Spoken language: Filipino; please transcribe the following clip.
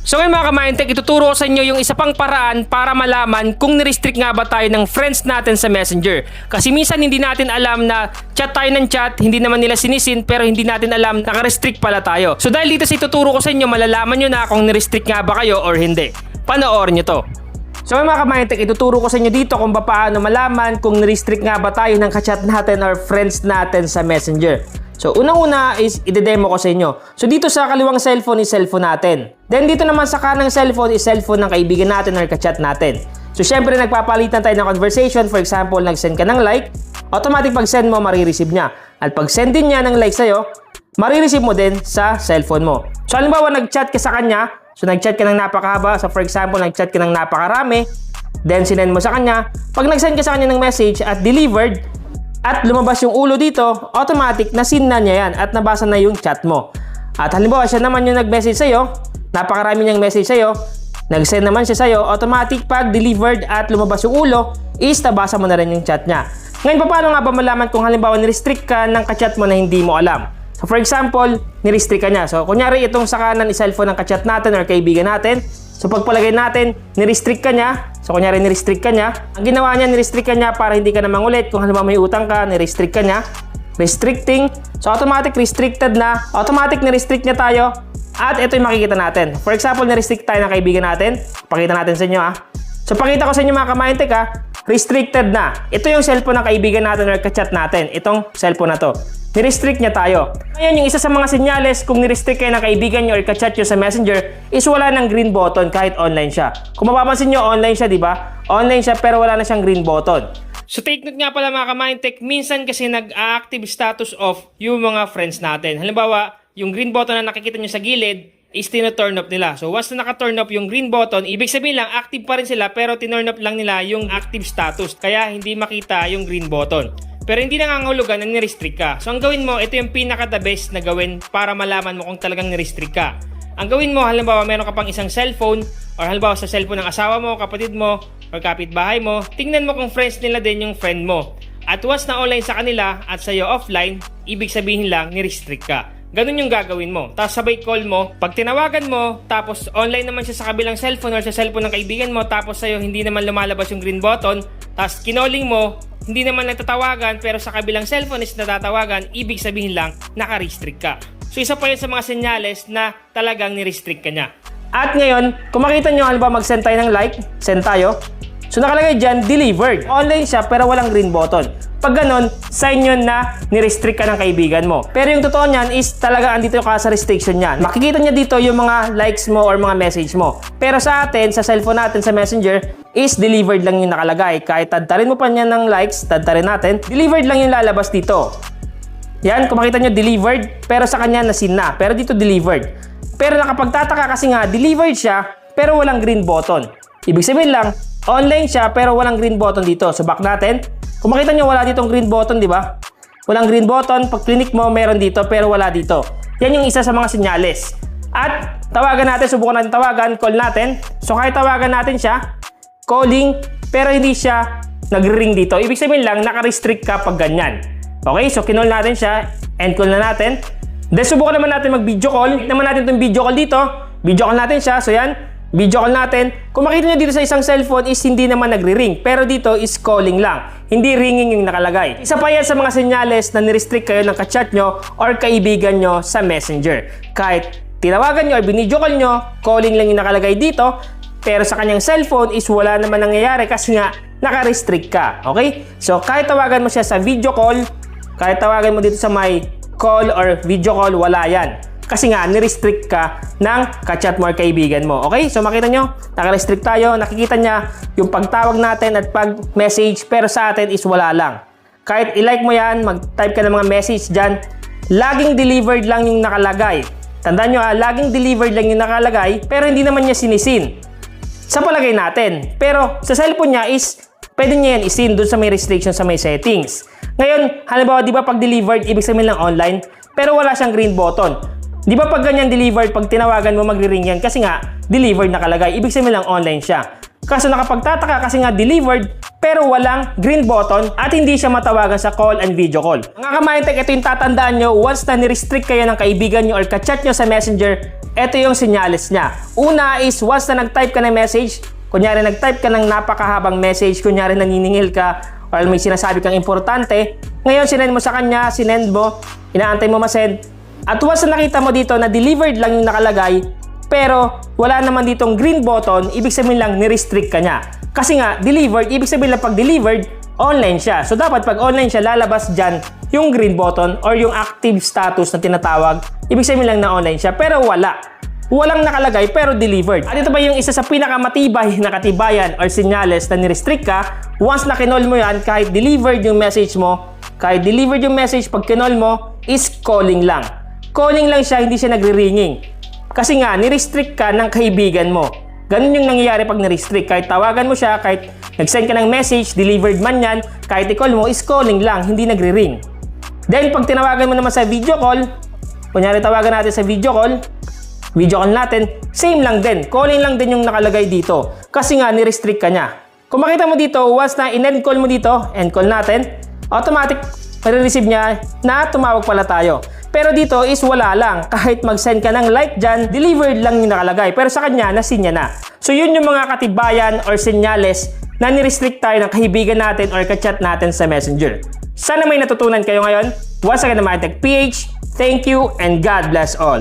So ngayon mga ka-Mindtech, ituturo ko sa inyo yung isa pang paraan para malaman kung nirestrict nga ba tayo ng friends natin sa Messenger. Kasi minsan hindi natin alam na chat tayo ng chat, hindi naman nila sinisin, pero hindi natin alam naka-restrict pala tayo. So dahil dito sa ituturo ko sa inyo, malalaman nyo na kung nirestrict nga ba kayo or hindi. Panoorin nyo to. So mga ka-Mindtech, ituturo ko sa inyo dito kung paano malaman kung nirestrict nga ba tayo ng ka-chat natin or friends natin sa Messenger. So, unang-una is ide-demo ko sa inyo. So, dito sa kaliwang cellphone is cellphone natin. Then, dito naman sa kanang cellphone is cellphone ng kaibigan natin or ka-chat natin. So, syempre, nagpapalitan tayo ng conversation. For example, nag-send ka ng like, automatic pag-send mo, marireceive niya. At pag-send din niya ng like sa'yo, marireceive mo din sa cellphone mo. So, halimbawa, nag-chat ka sa kanya. So, nag-chat ka ng napakahaba. So, for example, nag-chat ka ng napakarami. Then, sinend mo sa kanya. Pag nag-send ka sa kanya ng message at delivered, at lumabas yung ulo dito, automatic na sin na niya yan at nabasa na yung chat mo. At halimbawa siya naman yung nag-message sa'yo, napakarami niyang message sa'yo, nag-send naman siya sa'yo, automatic pag delivered at lumabas yung ulo, is nabasa mo na rin yung chat niya. Ngayon, paano nga ba malaman kung halimbawa nirestrict ka ng ka-chat mo na hindi mo alam? So for example, nirestrict ka niya. So kunyari itong sa kanan is cellphone ng ka-chat natin or kaibigan natin. So pagpalagay natin, nirestrict ka niya. So kunyari nirestrict ka niya. Ang ginawa niya, nirestrict ka niya para hindi ka na mangulit. Kung halimbawa may utang ka, nirestrict ka niya. Restricting. So automatic restricted na. Automatic nirestrict niya tayo. At ito yung makikita natin. For example, nirestrict tayo ng kaibigan natin. Pakita natin sa inyo ha. So pakita ko sa inyo mga ka-Mindtech ha. Restricted na. Ito yung cellphone ng kaibigan natin or ka-chat natin. Itong cellphone na to. Nirestrict niya tayo. Ngayon, yung isa sa mga senyales kung nirestrict kayo ng kaibigan nyo or ka-chat nyo sa Messenger is wala ng green button kahit online siya. Kung mapapansin nyo, online siya, di ba? Online siya pero wala na siyang green button. So take note nga pala mga ka-Mindtech, minsan kasi nag-active status off yung mga friends natin. Halimbawa, yung green button na nakikita nyo sa gilid is tina-turn up nila. So once na naka-turn up yung green button, ibig sabihin lang active pa rin sila pero tinurn up lang nila yung active status. Kaya hindi makita yung green button. Pero hindi nangangahulugan na nirestrict ka. So ang gawin mo, ito yung pinaka-the best na gawin para malaman mo kung talagang nirestrict ka. Ang gawin mo, halimbawa meron ka pang isang cellphone or halimbawa sa cellphone ng asawa mo, kapatid mo, or kapitbahay mo, tingnan mo kung friends nila din yung friend mo. At once na online sa kanila at sa'yo offline, ibig sabihin lang nirestrict ka. Ganun yung gagawin mo. Tapos sabay call mo, pag tinawagan mo, tapos online naman siya sa kabilang cellphone or sa cellphone ng kaibigan mo, tapos sa'yo hindi naman lumalabas yung green button, tapos kinoling mo, hindi naman nagtatawagan pero sa kabilang cellphone is natatawagan, ibig sabihin lang naka-restrict ka. So isa pa yun sa mga senyales na talagang nirestrict ka niya. At ngayon, kung makita nyo halimbawa mag-send tayo ng like, send tayo. So nakalagay dyan, delivered. Online siya pero walang green button. Pag ganun, sign yun na nirestrict ka ng kaibigan mo. Pero yung totoo niyan is talaga andito ka sa restriction niyan. Makikita niya dito yung mga likes mo or mga message mo. Pero sa atin, sa cellphone natin, sa Messenger, is delivered lang yung nakalagay. Kahit tadtarin mo pa niya ng likes, tadtarin natin, delivered lang yung lalabas dito. Yan, kung makita nyo, delivered, pero sa kanya nasin na. Pero dito delivered. Pero nakapagtataka kasi nga, delivered siya, pero walang green button. Ibig sabihin lang, online siya, pero walang green button dito. So back natin. Kung makita nyo, wala ditong green button, di ba? Walang green button. Pag click mo, meron dito, pero wala dito. Yan yung isa sa mga senyales. At tawagan natin, subukan natin tawagan, call natin. So kahit tawagan natin siya, calling, pero hindi siya nagre-ring dito. Ibig sabihin lang, naka-restrict ka pag ganyan. Okay, so kinall natin siya, end call na natin. Then subukan naman natin mag-video call. Hit naman natin itong video call dito. Video call natin siya, so yan. Video call natin. Kung makita nyo dito sa isang cellphone is hindi naman nagre-ring. Pero dito is calling lang. Hindi ringing yung nakalagay. Isa pa yan sa mga senyales na nirestrict kayo ng ka-chat nyo or kaibigan nyo sa Messenger. Kahit tinawagan nyo or binidyo call nyo, calling lang yung nakalagay dito. Pero sa kanyang cellphone is wala naman nangyayari kasi nga naka-restrict ka. Okay? So kahit tawagan mo siya sa video call, kahit tawagan mo dito sa may call or video call, wala yan. Kasi nga, nirestrict ka ng ka-chat mo or kaibigan mo. Okay? So makita nyo, naka-restrict tayo. Nakikita niya yung pagtawag natin at pag-message, pero sa atin is wala lang. Kahit i-like mo yan, mag-type ka ng mga message dyan, laging delivered lang yung nakalagay. Tandaan nyo laging delivered lang yung nakalagay, pero hindi naman niya sinisin. Sa palagay natin. Pero sa cellphone niya is, pwede niya yan isin dun sa may restriction sa may settings. Ngayon, halimbawa, di ba pag delivered, ibig sabihin lang online, pero wala siyang green button. Di ba pag ganyan delivered, pag tinawagan mo magre-ring yan kasi nga delivered nakalagay, ibig sabihin lang online siya. Kaso nakapagtataka kasi nga delivered pero walang green button at hindi siya matawagan sa call and video call. Mga ka-Mindtech, ito yung tatandaan nyo, once na nirestrict kayo ng kaibigan nyo or ka-chat nyo sa Messenger, ito yung senyales niya. Una is once na nag-type ka ng message, kunyari nag-type ka ng napakahabang message, kunyari naniningil ka or may sinasabi kang importante, ngayon sinend mo sa kanya, sinend mo, inaantay mo masend, at once na nakita mo dito na delivered lang yung nakalagay, pero wala naman ditong green button, ibig sabihin lang ni-restrict ka niya. Kasi nga, delivered, ibig sabihin lang pag delivered, online siya. So dapat pag online siya, lalabas dyan yung green button or yung active status na tinatawag. Ibig sabihin lang na online siya, pero wala. Walang nakalagay pero delivered. At ito ba yung isa sa pinakamatibay na katibayan or senyales na ni-restrict ka? Once na kinol mo yan, kahit delivered yung message mo, pag kinol mo, is calling lang. Calling lang siya, hindi siya nagre-ringing. Kasi nga, ni-restrict ka ng kaibigan mo. Ganun yung nangyayari pag ni-restrict. Kahit tawagan mo siya, kahit nag-send ka ng message, delivered man yan, kahit i-call mo, is calling lang, hindi nagre-ring. Then, pag tinawagan mo naman sa video call, kunyari tawagan natin sa video call natin, same lang din. Calling lang din yung nakalagay dito. Kasi nga, ni-restrict ka niya. Kung makita mo dito, once na in-end call mo dito, end call natin, automatic, marireceive niya na tumawag pala tayo. Pero dito is wala lang. Kahit mag-send ka ng like dyan, delivered lang yung nakalagay. Pero sa kanya, nasinya na. So yun yung mga katibayan or senyales na ni-restrict tayo ng kaibigan natin or ka-chat natin sa Messenger. Sana may natutunan kayo ngayon. Once again, Mytech PH, thank you and God bless all.